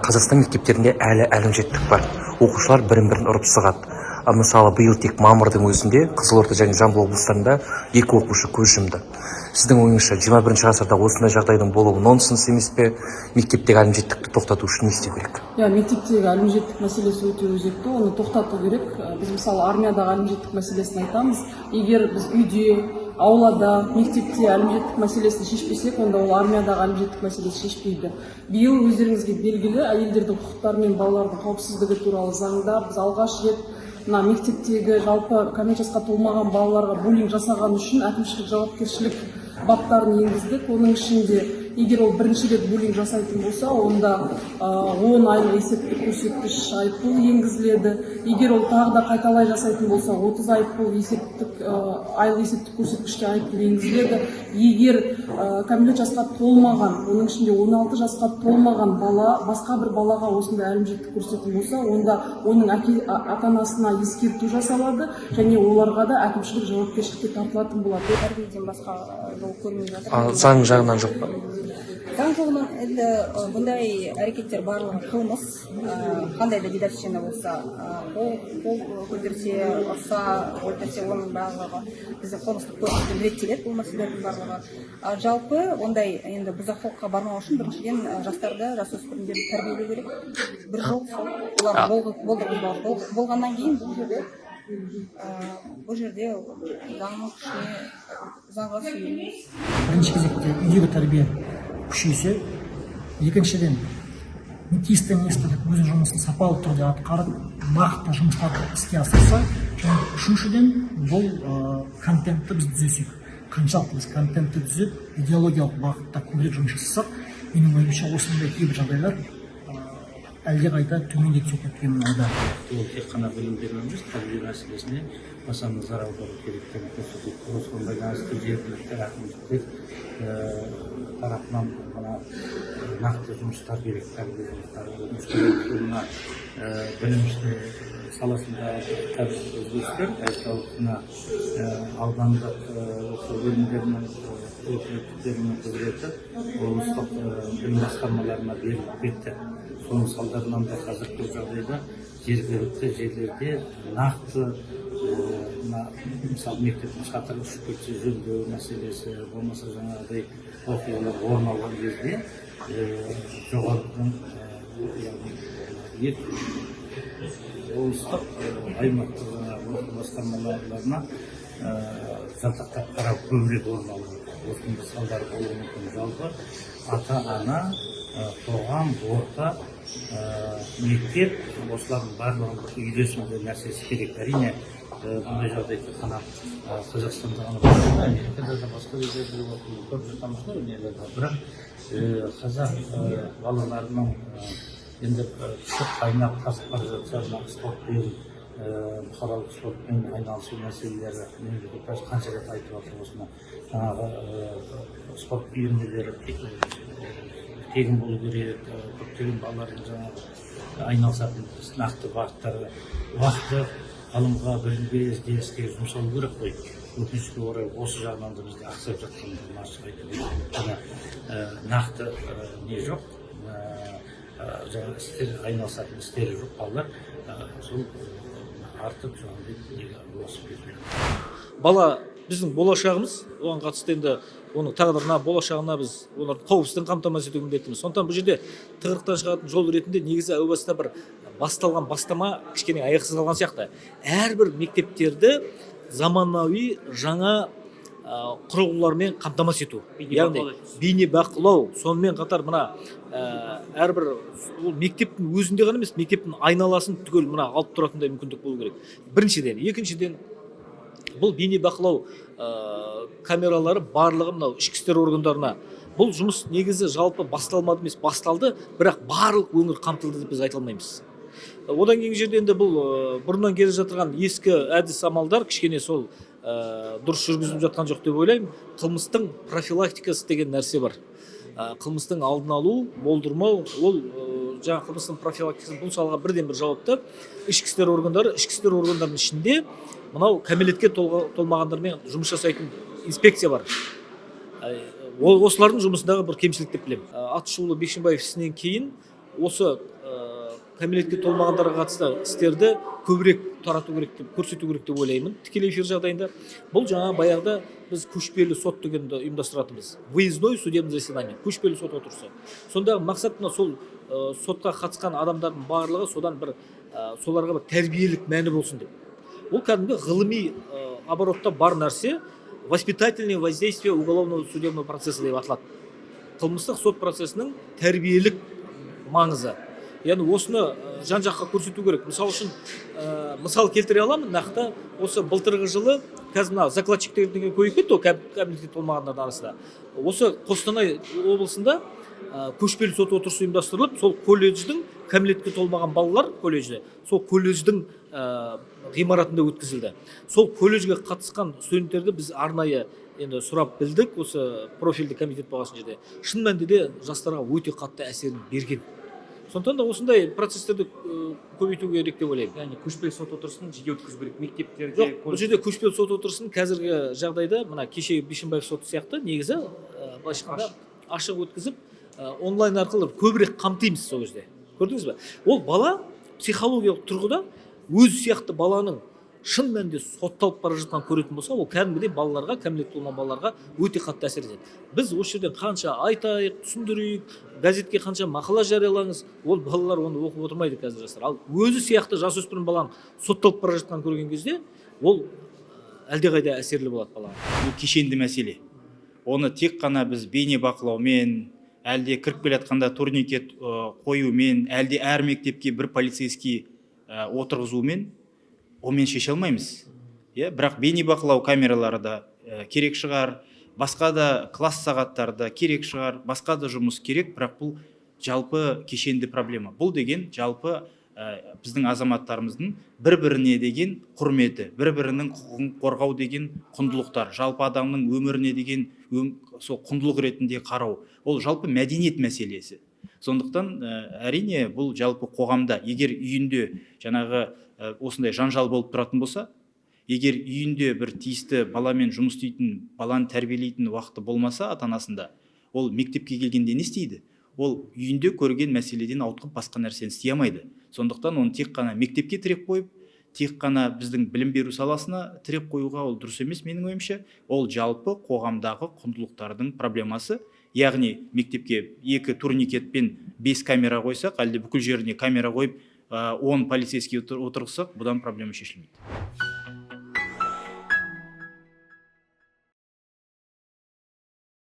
Қазақстан мектептерінде әлі әлімжеттік бар. Оқушылар бірін-бірін ұрып сығады. Мысалы, биыл тек мамырдың өзінде Қызылорда және Жамбыл облыстарында 2 оқушы көз жұмды. Сіздің ойыңызша 21 ғасырда осындай жағдайдың болуы нонсенс емес пе? Мектептегі әлімжеттікті тоқтату үшін не істеу керек? Мектептегі әлімжеттік мәселесі өте өзекті, оны тоқтату керек. Біз мысалы армиядағы әлімжеттік мәселесін айтамыз. Егер біз үйде, аулада, мектепте әлімжеттік мәселесін шешпесек, онда ол армиядағы әлімжеттік мәселесі шешпейді. Биыл өздеріңізге белгілі, әйелдердің құқықтары мен балалардың қауіпсіздігі туралы заңда біз алғаш рет мектептегі жалпы кәмелет жасқа толмаған балаларға буллинг жасаған үшін әкімшілік жауапкершілік баптарын енгіздік. Оның ішінде егер ол бірінші рет буллинг жасайтын болса, онда 10 айлық есептік көрсеткіш айыппұл енгізіледі. Егер ол тағы да қайталай жасайтын болса, 30 айыппұл айлық есептік көрсеткішке айыппұл енгізіледі. Егер кәмелет жасқа толмаған, оның ішінде 16 жасқа толмаған бала басқа бір балаға осындай әлімжеттік көрсететін болса, онда оның ата-анасына ескерту жасалады және оларға да әкімшілік жауапкершілікке тартылатын болады. Тәрбиеден басқа жол көрмей жатыр. Заң жағынан жоқ па? Заң жағынан енді бұндай әрекеттер барлығы қылмыс. Қандай да дедовщина болса, қол көтерсе, ұрса, өлтірсе, оның барлығы біздің қылмыстық кодексте реттеледі бұл мәселелердің барлығы. Жалпы ондай енді бұзақылыққа бармау үшін біріншіден жастарды, жасөспірімдерді тәрбиелеу керек. Бір жол сол. Олар болғаннан кейін бұл жерде заңның күшіне заңға сүйенеміз. Бірінші кезекте үйдегі тәрбие күшейсе, екіншіден тиісті министрлік өзінің жұмысын сапалы түрде атқарып, нақты жұмыстарды іске асырса, және үшіншіден бұл контентті біз түзесек. Қаншалықты біз контентті түзеп, идеологиялық бағытта көбірек жұмыс жасасақ, менің ойымша осындай кейбір жағдайлар әлдеқайда төмендей түседі деп ойлаймын. Ол тек қана білім беру емес, тәрбие мәселесіне баса назар аудару керектігін көрсетеді. Осыған байланысты жергілікті әкімдіктер тарапынан нақты жұмыстар керек, тәрбие жұмыстары. Білім саласында өзгерістер, айталық аудандық оқу бөлімдерінің өкілеттіктерінің құзыреті облыстық білім басқармаларына беріліп кетті. Соның салдарынан да қазір бұл жағдайда жергілікті жерлерде нақты мысалы мектептің шатыры ұшып кетсе жөндеу мәселесі болмаса жаңағыдай оқиғалар орын алған кезде жоғарыдан облыстық аймақтық оқу басқармаларына жалтақтап қарау көбірек орын алады. Осындай салдар болуы мүмкін. Жалпы ата-ана, қоғам, орта, мектеп осылардың барлығын үйлесімді нәрсесі керек. Әрине бұндай жағдай тек қана Қазақстанда ғана Америкада да басқа жерде көріп жатамыз ғой. Бірақ қазақ балаларының енді күші қайнап тасып бара жатса, спортпен, бұқаралық спортпен айналысу мәселелері мемлекет қанша рет айтып жатыр осыны. Жаңағы спорт үйірмелері тегін болу керек, көптеген балалардың жаңағы айналысатын нақты бағыттары, уақыты ғылымға, білімге, ізденіске жұмсалу керек қой. Өкінішке орай осы жағынан да бізде ақсап жатқандығын ашық айту керек. Нақты не жоқ, жаңағы істер айналысатын істері жоқ балалар, сол артып жаңағыдай осып кетеді. Бала біздің болашағымыз, оған қатысты енді оның тағдырына, болашағына біз олардың қауіпсіздігін қамтамасыз ету міндеттіміз. Сондықтан бұл жерде тығырықтан шығатын жол ретінде негізі әу баста бір басталған бастама кішкене аяқсыз қалған сияқты. Әрбір мектептерді заманауи жаңа құрылғылармен қамтамасыз ету. Яғни бейне бақылау, сонымен қатар мына әрбір мектептің өзінде ғана емес, мектептің айналасын түгел мына алып тұратындай мүмкіндік болу керек. Біріншіден, екіншіден бұл бейне бақылау камералары барлығы мынау ішкі істер органдарына. Бұл жұмыс негізі жалпы басталмады емес, басталды, бірақ барлық өңір қамтылды деп біз айта алмаймыз. Одан кейінгі жерде енді бұл бұрыннан келе жатырған ескі әдіс амалдар кішкене сол дұрыс жүргізіліп жатқан жоқ деп ойлаймын. Қылмыстың профилактикасы деген нәрсе бар. Қылмыстың алдын алу, болдырмау, ол жаңа қылмыстың профилактикасы бұл салаға бірден бір жауапты. Ішкі істер органдарының ішінде мынау кәмелетке толмағандармен жұмыс жасайтын инспекция бар. Осылардың жұмысындағы бір кемшілік деп білемін. Атышулы Бекшенбаев ісінен кейін осы кәмелетке толмағандарға қатысты істерді көбірек тарату керек деп көрсету керек деп ойлаймын тікелей эфир жағдайында. Бұл жаңа баяғыда біз көшпелі сот дегенді ұйымдастыратынбыз. Выездной судебный заседание, көшпелі сот отырысы. Сондағы мақсат мына сол сотқа қатысқан адамдардың барлығы содан бір соларға бір тәрбиелік мәні болсын деп. Ол кәдімгі ғылыми оборотта бар нәрсе, воспитательное воздействие уголовного судебного процесса деп аталады. Қылмыстық сот процесінің тәрбиелік маңызы. Яғни осыны жан жаққа көрсету керек. Мысал үшін мысал келтіре аламын, нақты осы былтырғы жылы қазір мына закладчиктердің көбейіп кетті ғой кәмелетке толмағандардың арасында. Осы Қостанай облысында көшпелі сот отырысы ұйымдастырылып, сол колледждің кәмелетке толмаған балалар колледжі, сол колледждің ғимаратында өткізілді. Сол колледжге қатысқан студенттерді біз арнайы енді сұрап білдік, осы профильді комитет болған жерде. Шын мәнінде де жастарға өте қатты әсерін берген. Сондықтан да осындай процестерді көбейту керек деп ойлаймын. Яғни көшпелі сот отырысын жиі өткізу керек мектептерде. Жоқ, бұл жерде көшпелі сот отырысын қазіргі жағдайда мына кеше Бишімбаев соты сияқты негізі былайша айтқанда ашық өткізіп онлайн арқылы көбірек қамтимыз сол кезде. Көрдіңіз бе? Ол бала психологиялық тұрғыда өз сияқты баланың шын мәнінде сотталып бара жатқан көретін болса, ол кәдімгідей балаларға, кәмелетке толмаған балаларға өте қатты әсер етеді. Біз осы жерден қанша айтайық, түсіндірейік, газетке қанша мақала жариялаңыз, ол балалар оны оқып отырмайды қазір жастар. Ал өзі сияқты жасөспірім баланың сотталып бара жатқан көрген кезде, ол әлдеқайда әсерлі болады балаға. Бұл кешенді мәселе. Оны тек қана біз бейне бақылаумен, әлде кіріп келе жатқанда турникет қоюмен, әлде әр мектепке бір полицейский отырғызумен онымен шеше алмаймыз. Бірақ бейнебақылау камералары да керек шығар, басқа да класс сағаттарда керек шығар, басқа да жұмыс керек, бірақ бұл жалпы кешенді проблема. Бұл деген жалпы біздің азаматтарымыздың бір-біріне деген құрметі, бір-бірінің құқығын қорғау деген құндылықтар, жалпы адамның өміріне деген сол құндылық ретінде қарау. Ол жалпы мәдениет мәселесі. Сондықтан әрине бұл жалпы қоғамда, егер үйінде жаңағы осындай жанжал болып тұратын болса, егер үйінде бір тиісті баламен жұмыс істейтін, баланы тәрбиелейтін уақыты болмаса ата-анасында, ол мектепке келгенде не істейді? Ол үйінде көрген мәселеден ауытқып басқа нәрсені істей алмайды. Сондықтан оны тек қана мектепке тіреп қойып, тек қана біздің білім беру саласына тіреп қоюға ол дұрыс емес менің ойымша. Ол жалпы қоғамдағы құндылықтардың проблемасы. Яғни мектепке 2 турникет пен 5 камера қойсақ, әлде бүкіл жеріне камера қойып 10 полицейский отырғызсақ, бұдан проблема шешілмейді.